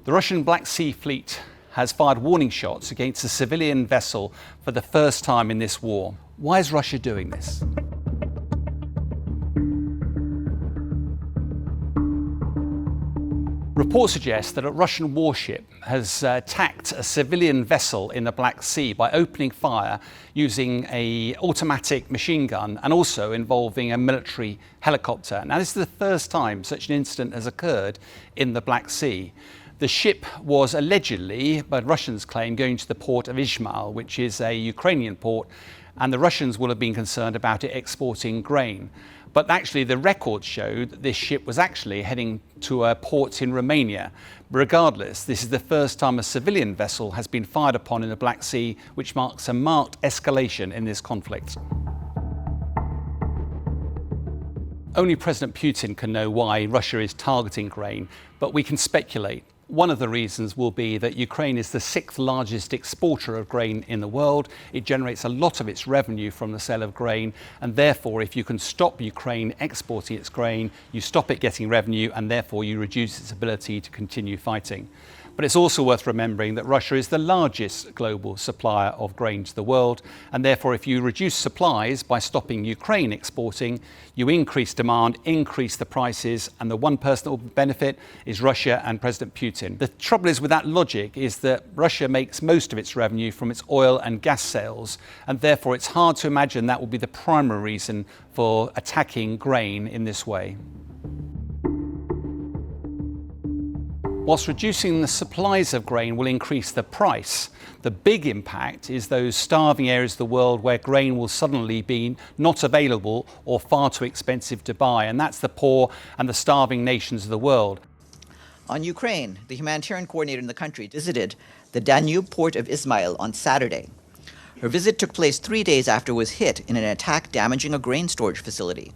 The Russian Black Sea Fleet has fired warning shots against a civilian vessel for the first time in this war. Why is Russia doing this? Reports suggest that a Russian warship has attacked a civilian vessel in the Black Sea by opening fire using an automatic machine gun and also involving a military helicopter. Now, this is the first time such an incident has occurred in the Black Sea. The ship was allegedly, by Russians claim, going to the port of Izmail, which is a Ukrainian port, and the Russians will have been concerned about it exporting grain. But actually the records showed that this ship was actually heading to a port in Romania. Regardless, this is the first time a civilian vessel has been fired upon in the Black Sea, which marks a marked escalation in this conflict. Only President Putin can know why Russia is targeting grain, but we can speculate. One of the reasons will be that Ukraine is the sixth largest exporter of grain in the world. It generates a lot of its revenue from the sale of grain, and therefore if you can stop Ukraine exporting its grain, you stop it getting revenue, and therefore you reduce its ability to continue fighting. But it's also worth remembering that Russia is the largest global supplier of grain to the world, and therefore if you reduce supplies by stopping Ukraine exporting, you increase demand, increase the prices, and the one person that will benefit is Russia and President Putin. The trouble is with that logic is that Russia makes most of its revenue from its oil and gas sales, and therefore it's hard to imagine that will be the primary reason for attacking grain in this way. Whilst reducing the supplies of grain will increase the price, the big impact is those starving areas of the world where grain will suddenly be not available or far too expensive to buy, and that's the poor and the starving nations of the world. On Ukraine, the humanitarian coordinator in the country visited the Danube port of Izmail on Saturday. Her visit took place 3 days after it was hit in an attack damaging a grain storage facility.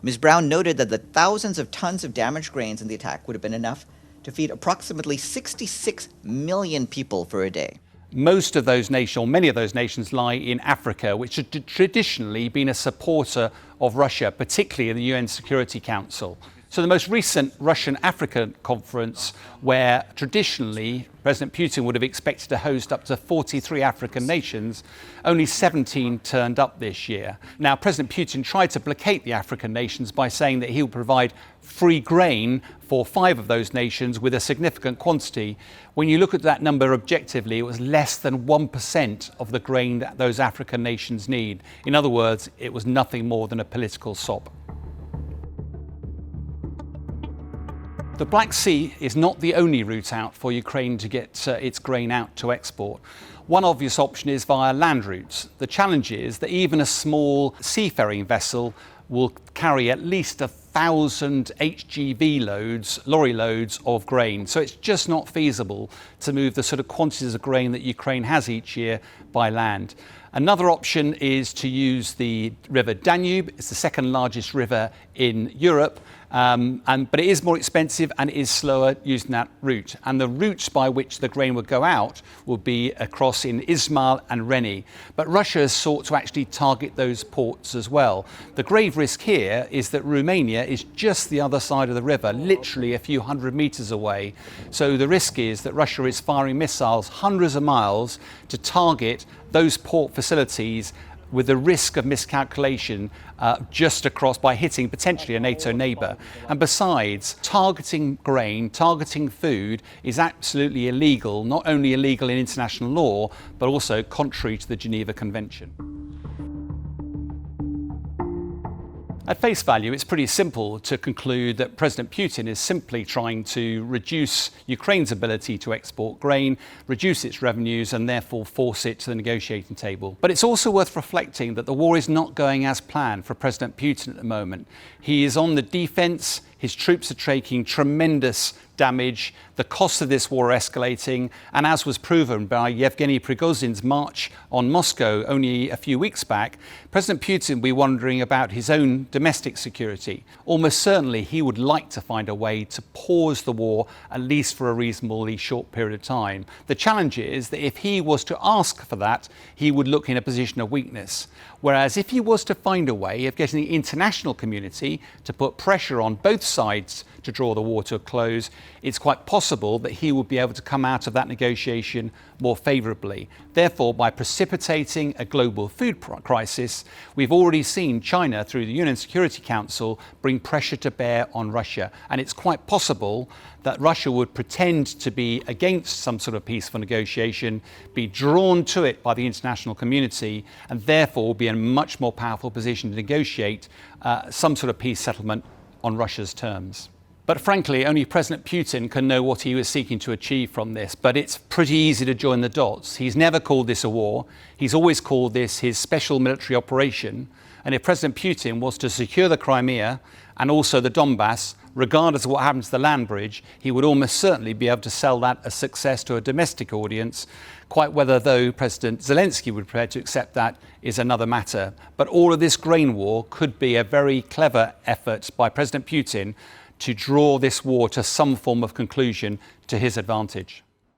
Ms. Brown noted that the thousands of tons of damaged grains in the attack would have been enough to feed approximately 66 million people for a day. Most of those nations, or many of those nations, lie in Africa, which has traditionally been a supporter of Russia, particularly in the UN Security Council. So the most recent Russian-Africa conference, where traditionally President Putin would have expected to host up to 43 African nations, only 17 turned up this year. Now, President Putin tried to placate the African nations by saying that he would provide free grain for 5 of those nations with a significant quantity. When you look at that number objectively, it was less than 1% of the grain that those African nations need. In other words, it was nothing more than a political sop. The Black Sea is not the only route out for Ukraine to get its grain out to export. One obvious option is via land routes. The challenge is that even a small seafaring vessel will carry at least 1,000 HGV loads, lorry loads of grain. So it's just not feasible to move the sort of quantities of grain that Ukraine has each year by land. Another option is to use the river Danube. It's the second largest river in Europe, but it is more expensive and it is slower using that route. And the routes by which the grain would go out would be across in Izmail and Reni. But Russia has sought to actually target those ports as well. The grave risk here is that Romania is just the other side of the river, literally a few hundred meters away. So the risk is that Russia is firing missiles hundreds of miles to target those port facilities with the risk of miscalculation just across by hitting potentially a NATO neighbour. And besides, targeting grain, targeting food is absolutely illegal, not only illegal in international law, but also contrary to the Geneva Convention. At face value, it's pretty simple to conclude that President Putin is simply trying to reduce Ukraine's ability to export grain, reduce its revenues, and therefore force it to the negotiating table. But it's also worth reflecting that the war is not going as planned for President Putin at the moment. He is on the defense. His troops are taking tremendous damage. The costs of this war are escalating, and as was proven by Yevgeny Prigozhin's march on Moscow only a few weeks back, President Putin will be wondering about his own domestic security. Almost certainly he would like to find a way to pause the war, at least for a reasonably short period of time. The challenge is that if he was to ask for that, he would look in a position of weakness. Whereas if he was to find a way of getting the international community to put pressure on both sides to draw the war to a close, it's quite possible that he would be able to come out of that negotiation more favourably. Therefore, by precipitating a global food crisis, we've already seen China, through the UN Security Council, bring pressure to bear on Russia. And it's quite possible that Russia would pretend to be against some sort of peaceful negotiation, be drawn to it by the international community, and therefore be in a much more powerful position to negotiate some sort of peace settlement on Russia's terms. But frankly, only President Putin can know what he was seeking to achieve from this, but it's pretty easy to join the dots. He's never called this a war. He's always called this his special military operation. And if President Putin was to secure the Crimea and also the Donbass, regardless of what happens to the land bridge, he would almost certainly be able to sell that as success to a domestic audience. Quite whether, though, President Zelensky would be prepared to accept that is another matter. But all of this grain war could be a very clever effort by President Putin to draw this war to some form of conclusion to his advantage.